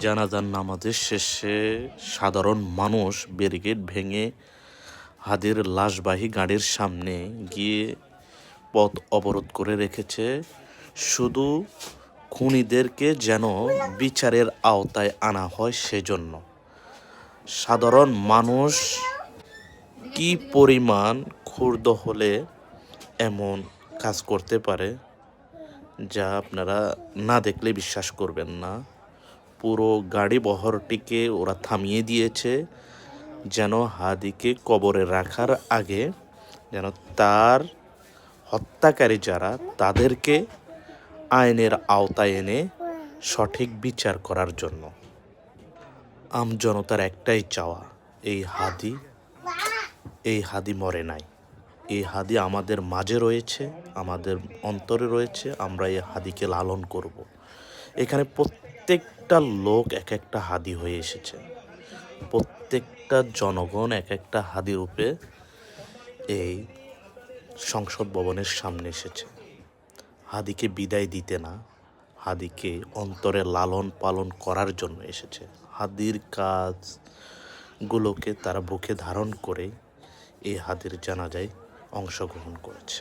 জানাজার নামাজের শেষে সাধারণ মানুষ ব্যারিকেড ভেঙে হাদির লাশবাহী গাড়ির সামনে গিয়ে পথ অবরোধ করে রেখেছে, শুধু খুনিদেরকে যেন বিচারের আওতায় আনা হয় সেজন্য। সাধারণ মানুষ কি পরিমাণ ক্ষুব্ধ হলে এমন কাজ করতে পারে, যা আপনারা না দেখলে বিশ্বাস করবেন না। পুরো গাড়ি বহরটিকে ওরা থামিয়ে দিয়েছে, যেন হাদিকে কবরে রাখার আগে যেন তার হত্যাকারী যারা তাদেরকে আইনের আওতায় এনে সঠিক বিচার করার জন্য। আমজনতার একটাই চাওয়া, এই হাদি মরে নাই। এই হাদি আমাদের মাঝে রয়েছে, আমাদের অন্তরে রয়েছে। আমরা এই হাদিকে লালন করব। এখানে প্রত্যেকটা লোক এক একটা হাদি হয়ে এসেছে, প্রত্যেকটা জনগণ এক একটা হাদি রূপে এই সংসদ ভবনের সামনে এসেছে। হাদিকে বিদায় দিতে না, হাদিকে অন্তরে লালন পালন করার জন্য এসেছে। হাদির কাজগুলোকে তারা বুকে ধারণ করে এই হাদির জানাজায় অংশগ্রহণ করেছে।